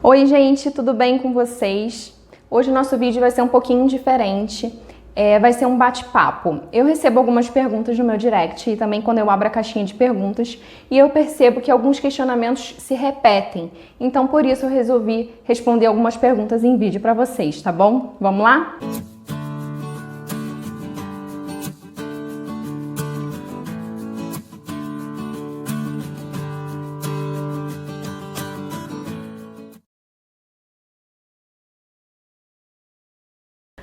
Oi gente, tudo bem com vocês? Hoje o nosso vídeo vai ser um pouquinho diferente, vai ser um bate-papo. Eu recebo algumas perguntas no meu direct e também quando eu abro a caixinha de perguntas e eu percebo que alguns questionamentos se repetem. Então por isso eu resolvi responder algumas perguntas em vídeo para vocês, tá bom? Vamos lá?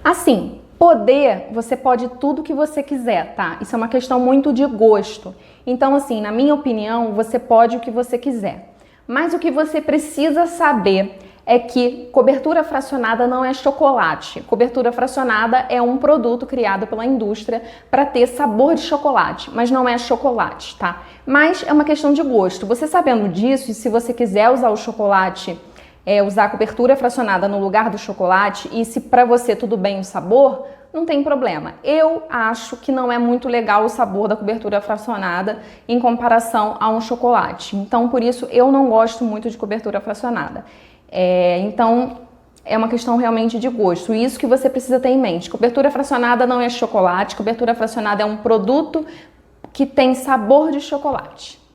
Assim, poder, você pode tudo que você quiser, tá? Isso é uma questão muito de gosto. Então, assim, na minha opinião, você pode o que você quiser. Mas o que você precisa saber é que cobertura fracionada não é chocolate. Cobertura fracionada é um produto criado pela indústria para ter sabor de chocolate, mas não é chocolate, tá? Mas é uma questão de gosto. Você sabendo disso, e se você quiser usar o chocolate, usar a cobertura fracionada no lugar do chocolate, e se para você tudo bem o sabor, não tem problema. Eu acho que não é muito legal o sabor da cobertura fracionada em comparação a um chocolate. Então, por isso, eu não gosto muito de cobertura fracionada. Então, é uma questão realmente de gosto. Isso que você precisa ter em mente. Cobertura fracionada não é chocolate. Cobertura fracionada é um produto que tem sabor de chocolate.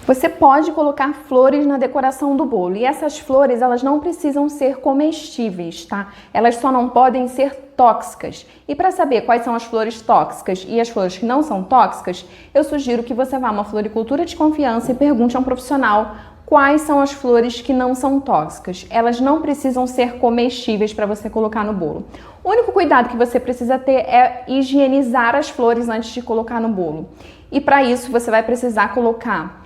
Você pode colocar flores na decoração do bolo e essas flores elas não precisam ser comestíveis, tá? Elas só não podem ser tóxicas. E para saber quais são as flores tóxicas e as flores que não são tóxicas, eu sugiro que você vá a uma floricultura de confiança e pergunte a um profissional quais são as flores que não são tóxicas. Elas não precisam ser comestíveis para você colocar no bolo. O único cuidado que você precisa ter é higienizar as flores antes de colocar no bolo. E para isso você vai precisar colocar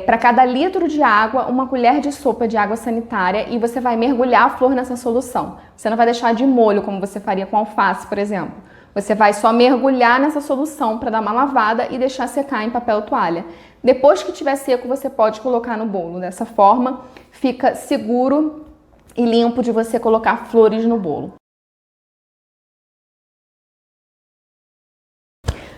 para cada litro de água, uma colher de sopa de água sanitária e você vai mergulhar a flor nessa solução. Você não vai deixar de molho, como você faria com alface, por exemplo. Você vai só mergulhar nessa solução para dar uma lavada e deixar secar em papel toalha. Depois que estiver seco, você pode colocar no bolo. Dessa forma, fica seguro e limpo de você colocar flores no bolo.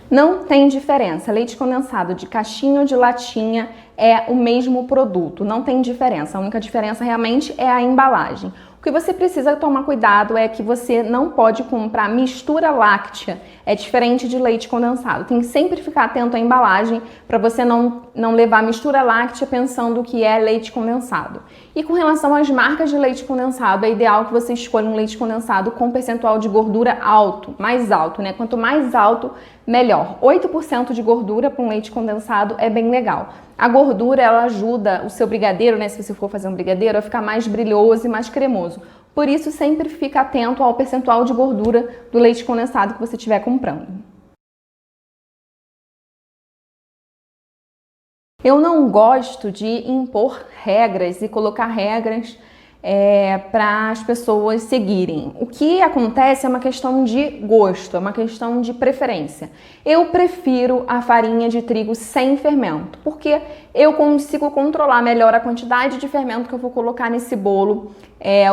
Não tem diferença, leite condensado de caixinha ou de latinha é o mesmo produto, não tem diferença, a única diferença realmente é a embalagem. O que você precisa tomar cuidado é que você não pode comprar mistura láctea, é diferente de leite condensado. Tem que sempre ficar atento à embalagem para você não levar mistura láctea pensando que é leite condensado. E com relação às marcas de leite condensado, é ideal que você escolha um leite condensado com percentual de gordura alto, mais alto, né? Quanto mais alto, melhor. 8% de gordura para um leite condensado é bem legal. A gordura, ela ajuda o seu brigadeiro, né, se você for fazer um brigadeiro, a ficar mais brilhoso e mais cremoso. Por isso, sempre fica atento ao percentual de gordura do leite condensado que você estiver comprando. Eu não gosto de impor regras e colocar regras para as pessoas seguirem. O que acontece é uma questão de gosto, é uma questão de preferência. Eu prefiro a farinha de trigo sem fermento, porque eu consigo controlar melhor a quantidade de fermento que eu vou colocar nesse bolo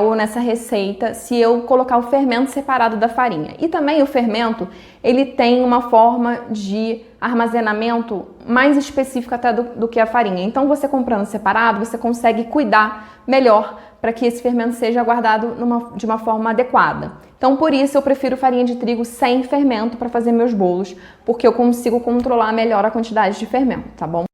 ou nessa receita, se eu colocar o fermento separado da farinha. E também o fermento, ele tem uma forma de armazenamento mais específica até do que a farinha. Então, você comprando separado, você consegue cuidar melhor para que esse fermento seja guardado de uma forma adequada. Então, por isso, eu prefiro farinha de trigo sem fermento para fazer meus bolos, porque eu consigo controlar melhor a quantidade de fermento, tá bom?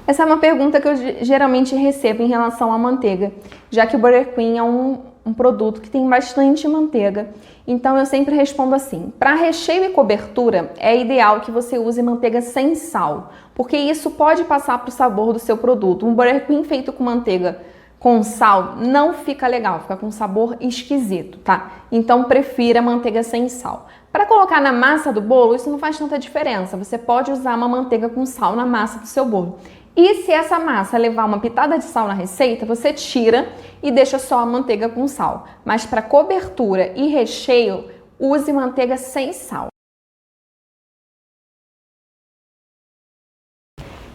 Essa é uma pergunta que eu geralmente recebo em relação à manteiga, já que o Butter Queen é um produto que tem bastante manteiga. Então eu sempre respondo assim: para recheio e cobertura é ideal que você use manteiga sem sal, porque isso pode passar para o sabor do seu produto. Um Butter Queen feito com manteiga com sal não fica legal, fica com sabor esquisito, tá? Então prefira manteiga sem sal. Para colocar na massa do bolo, isso não faz tanta diferença. Você pode usar uma manteiga com sal na massa do seu bolo. E se essa massa levar uma pitada de sal na receita, você tira e deixa só a manteiga com sal. Mas para cobertura e recheio, use manteiga sem sal.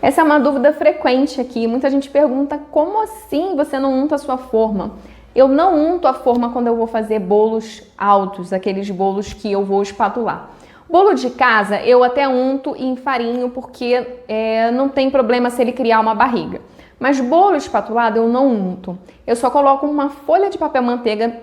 Essa é uma dúvida frequente aqui. Muita gente pergunta: como assim você não unta a sua forma? Eu não unto a forma quando eu vou fazer bolos altos, aqueles bolos que eu vou espatular. Bolo de casa eu até unto e enfarinho porque não tem problema se ele criar uma barriga. Mas bolo espatulado eu não unto. Eu só coloco uma folha de papel manteiga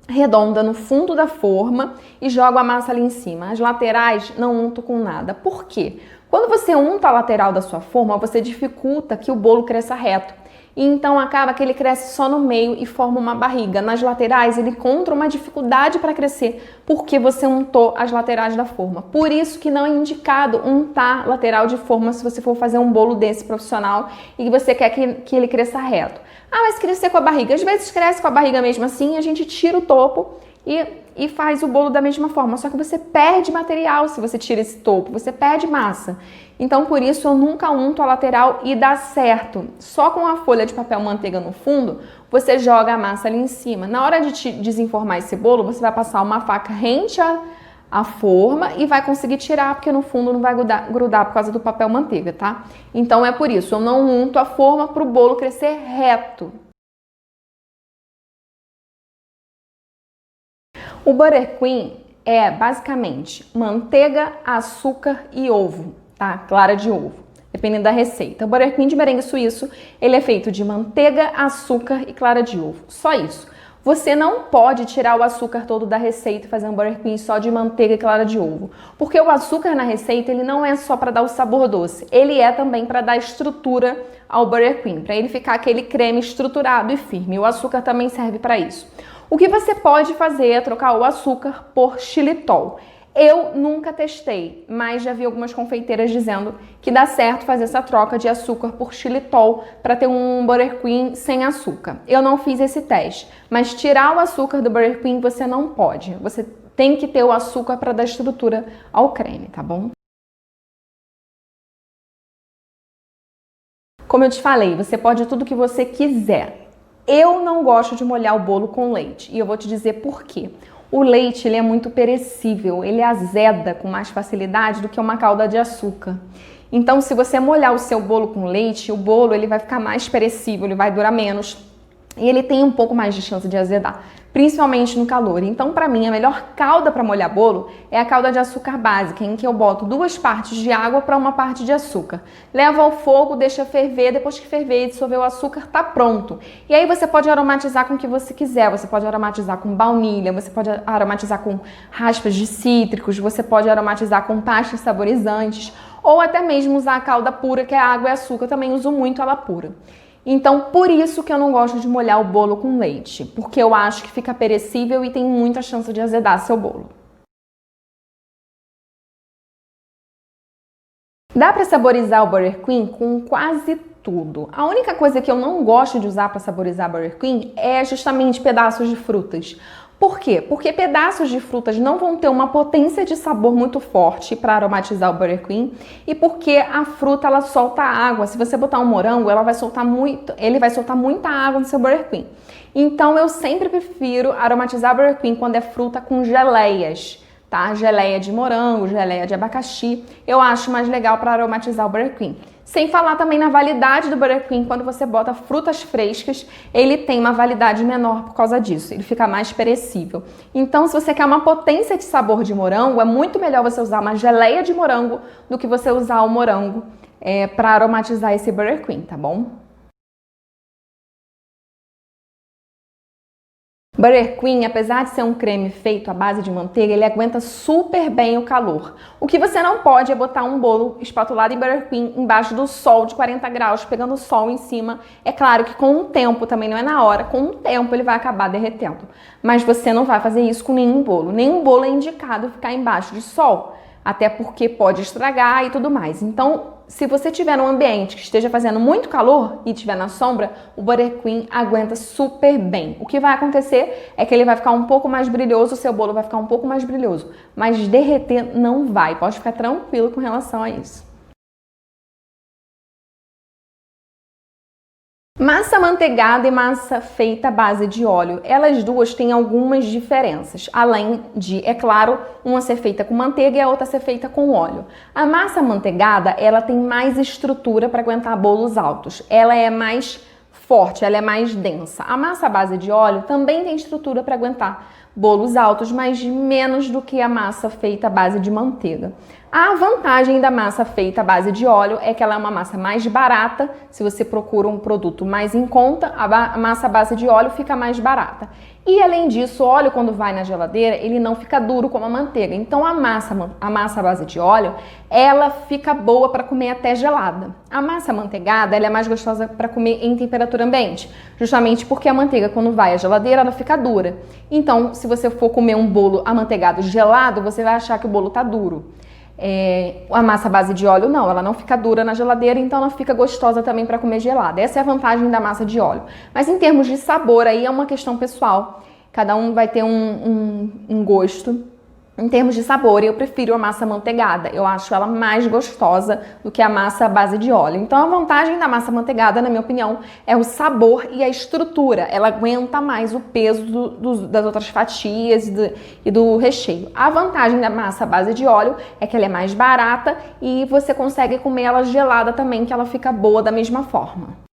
redonda no fundo da forma e jogo a massa ali em cima. As laterais não unto com nada. Por quê? Quando você unta a lateral da sua forma, você dificulta que o bolo cresça reto. E então acaba que ele cresce só no meio e forma uma barriga. Nas laterais ele encontra uma dificuldade para crescer porque você untou as laterais da forma. Por isso que não é indicado untar lateral de forma se você for fazer um bolo desse profissional e você quer que ele cresça reto. Ah, mas crescer com a barriga. Às vezes cresce com a barriga mesmo assim, a gente tira o topo e faz o bolo da mesma forma. Só que você perde material se você tira esse topo, você perde massa. Então, por isso, eu nunca unto a lateral e dá certo. Só com a folha de papel manteiga no fundo, você joga a massa ali em cima. Na hora de desenformar esse bolo, você vai passar uma faca rente à forma e vai conseguir tirar, porque no fundo não vai grudar por causa do papel manteiga, tá? Então, é por isso, eu não unto a forma para o bolo crescer reto. O buttercream é basicamente manteiga, açúcar e ovo, tá? Clara de ovo, dependendo da receita. O buttercream de merengue suíço, ele é feito de manteiga, açúcar e clara de ovo. Só isso. Você não pode tirar o açúcar todo da receita e fazer um buttercream só de manteiga e clara de ovo. Porque o açúcar na receita, ele não é só para dar o sabor doce. Ele é também para dar estrutura ao buttercream, para ele ficar aquele creme estruturado e firme. O açúcar também serve para isso. O que você pode fazer é trocar o açúcar por xilitol. Eu nunca testei, mas já vi algumas confeiteiras dizendo que dá certo fazer essa troca de açúcar por xilitol para ter um buttercream sem açúcar. Eu não fiz esse teste, mas tirar o açúcar do buttercream você não pode. Você tem que ter o açúcar para dar estrutura ao creme, tá bom? Como eu te falei, você pode tudo que você quiser. Eu não gosto de molhar o bolo com leite e eu vou te dizer por quê. O leite ele é muito perecível, ele azeda com mais facilidade do que uma calda de açúcar. Então, se você molhar o seu bolo com leite, o bolo ele vai ficar mais perecível, ele vai durar menos e ele tem um pouco mais de chance de azedar, principalmente no calor. Então, para mim, a melhor calda para molhar bolo é a calda de açúcar básica, em que eu boto 2 partes de água para 1 parte de açúcar. Leva ao fogo, deixa ferver, depois que ferver e dissolver o açúcar, tá pronto. E aí você pode aromatizar com o que você quiser, você pode aromatizar com baunilha, você pode aromatizar com raspas de cítricos, você pode aromatizar com pastas saborizantes, ou até mesmo usar a calda pura, que é água e açúcar, eu também uso muito ela pura. Então, por isso que eu não gosto de molhar o bolo com leite, porque eu acho que fica perecível e tem muita chance de azedar seu bolo. Dá para saborizar o buttercream com quase tudo. A única coisa que eu não gosto de usar para saborizar buttercream é justamente pedaços de frutas. Por quê? Porque pedaços de frutas não vão ter uma potência de sabor muito forte para aromatizar o buttercream e porque a fruta ela solta água. Se você botar um morango, ele vai soltar muita água no seu buttercream. Então eu sempre prefiro aromatizar buttercream quando é fruta com geleias, tá? Geleia de morango, geleia de abacaxi, eu acho mais legal para aromatizar o buttercream. Sem falar também na validade do buttercream, quando você bota frutas frescas, ele tem uma validade menor por causa disso, ele fica mais perecível. Então, se você quer uma potência de sabor de morango, é muito melhor você usar uma geleia de morango do que você usar o morango para aromatizar esse buttercream, tá bom? Buttercream, apesar de ser um creme feito à base de manteiga, ele aguenta super bem o calor. O que você não pode é botar um bolo espatulado em buttercream embaixo do sol de 40 graus, pegando sol em cima. É claro que com o tempo, também não é na hora, com o tempo ele vai acabar derretendo. Mas você não vai fazer isso com nenhum bolo. Nenhum bolo é indicado ficar embaixo de sol, até porque pode estragar e tudo mais. Então, se você tiver num ambiente que esteja fazendo muito calor e estiver na sombra, o buttercream aguenta super bem. O que vai acontecer é que ele vai ficar um pouco mais brilhoso, o seu bolo vai ficar um pouco mais brilhoso, mas derreter não vai. Pode ficar tranquilo com relação a isso. Massa manteigada e massa feita à base de óleo, elas duas têm algumas diferenças, além de, é claro, uma ser feita com manteiga e a outra ser feita com óleo. A massa manteigada, ela tem mais estrutura para aguentar bolos altos, ela é mais forte, ela é mais densa. A massa à base de óleo também tem estrutura para aguentar bolos altos, mas menos do que a massa feita à base de manteiga. A vantagem da massa feita à base de óleo é que ela é uma massa mais barata. Se você procura um produto mais em conta, a massa à base de óleo fica mais barata. E além disso, o óleo, quando vai na geladeira, ele não fica duro como a manteiga. Então a massa à base de óleo, ela fica boa para comer até gelada. A massa amanteigada, ela é mais gostosa para comer em temperatura ambiente, justamente porque a manteiga, quando vai à geladeira, ela fica dura. Então, se você for comer um bolo amanteigado gelado, você vai achar que o bolo tá duro. A massa à base de óleo não, ela não fica dura na geladeira, então ela fica gostosa também para comer gelada. Essa é a vantagem da massa de óleo. Mas em termos de sabor, aí é uma questão pessoal. Cada um vai ter um gosto. Em termos de sabor, eu prefiro a massa amanteigada. Eu acho ela mais gostosa do que a massa à base de óleo. Então, a vantagem da massa amanteigada, na minha opinião, é o sabor e a estrutura. Ela aguenta mais o peso das outras fatias e do recheio. A vantagem da massa à base de óleo é que ela é mais barata e você consegue comer ela gelada também, que ela fica boa da mesma forma.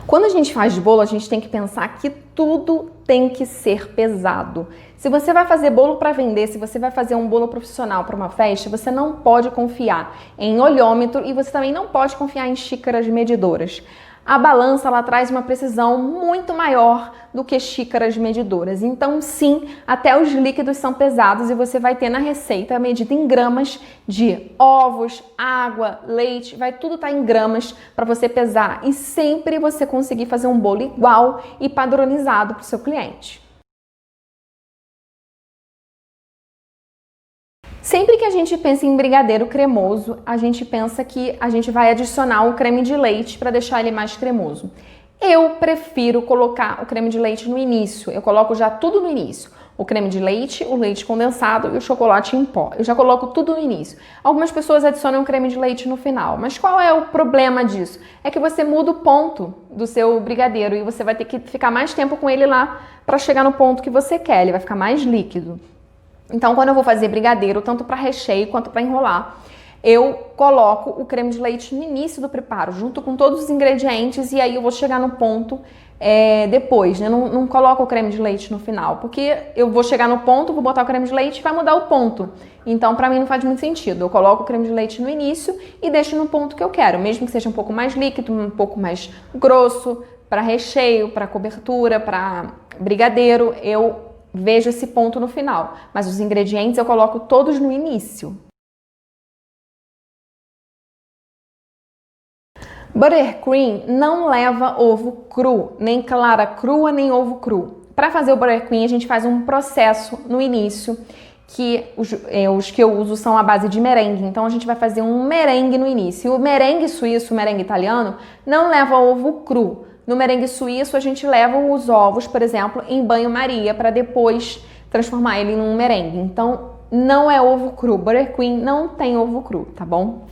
Quando a gente faz bolo, a gente tem que pensar que tudo tem que ser pesado. Se você vai fazer bolo para vender, se você vai fazer um bolo profissional para uma festa, você não pode confiar em olhômetro e você também não pode confiar em xícaras medidoras. A balança, ela traz uma precisão muito maior do que xícaras medidoras. Então, sim, até os líquidos são pesados e você vai ter na receita a medida em gramas de ovos, água, leite, vai tudo estar em gramas para você pesar e sempre você conseguir fazer um bolo igual e padronizado para o seu cliente. Sempre que a gente pensa em brigadeiro cremoso, a gente pensa que a gente vai adicionar o creme de leite para deixar ele mais cremoso. Eu prefiro colocar o creme de leite no início, eu coloco já tudo no início. O creme de leite, o leite condensado e o chocolate em pó. Eu já coloco tudo no início. Algumas pessoas adicionam o creme de leite no final, mas qual é o problema disso? É que você muda o ponto do seu brigadeiro e você vai ter que ficar mais tempo com ele lá para chegar no ponto que você quer, ele vai ficar mais líquido. Então, quando eu vou fazer brigadeiro, tanto para recheio quanto para enrolar, eu coloco o creme de leite no início do preparo, junto com todos os ingredientes, e aí eu vou chegar no ponto depois, né? Não coloco o creme de leite no final, porque eu vou chegar no ponto, vou botar o creme de leite e vai mudar o ponto. Então, para mim não faz muito sentido. Eu coloco o creme de leite no início e deixo no ponto que eu quero, mesmo que seja um pouco mais líquido, um pouco mais grosso, para recheio, para cobertura, para brigadeiro, eu vejo esse ponto no final, mas os ingredientes eu coloco todos no início. Buttercream não leva ovo cru, nem clara crua, nem ovo cru. Para fazer o buttercream, a gente faz um processo no início, que os que eu uso são à base de merengue. Então, a gente vai fazer um merengue no início. O merengue suíço, o merengue italiano, não leva ovo cru. No merengue suíço, a gente leva os ovos, por exemplo, em banho-maria para depois transformar ele num merengue. Então, não é ovo cru. Buttercream não tem ovo cru, tá bom?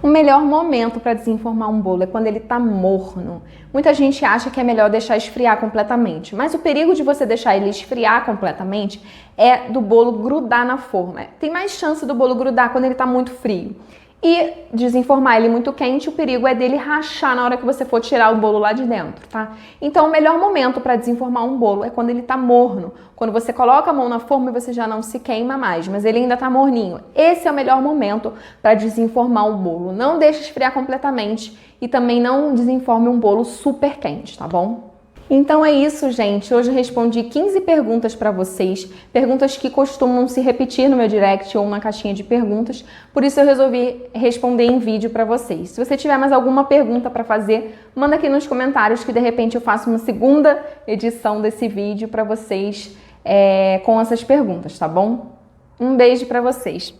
O melhor momento para desenformar um bolo é quando ele tá morno. Muita gente acha que é melhor deixar esfriar completamente, mas o perigo de você deixar ele esfriar completamente é do bolo grudar na forma. Tem mais chance do bolo grudar quando ele tá muito frio. E desenformar ele muito quente, o perigo é dele rachar na hora que você for tirar o bolo lá de dentro, tá? Então, o melhor momento para desenformar um bolo é quando ele tá morno. Quando você coloca a mão na forma e você já não se queima mais, mas ele ainda tá morninho. Esse é o melhor momento para desenformar o bolo. Não deixe esfriar completamente e também não desenforme um bolo super quente, tá bom? Então é isso, gente. Hoje eu respondi 15 perguntas para vocês, perguntas que costumam se repetir no meu direct ou na caixinha de perguntas, por isso eu resolvi responder em vídeo para vocês. Se você tiver mais alguma pergunta para fazer, manda aqui nos comentários que de repente eu faço uma segunda edição desse vídeo para vocês com essas perguntas, tá bom? Um beijo para vocês.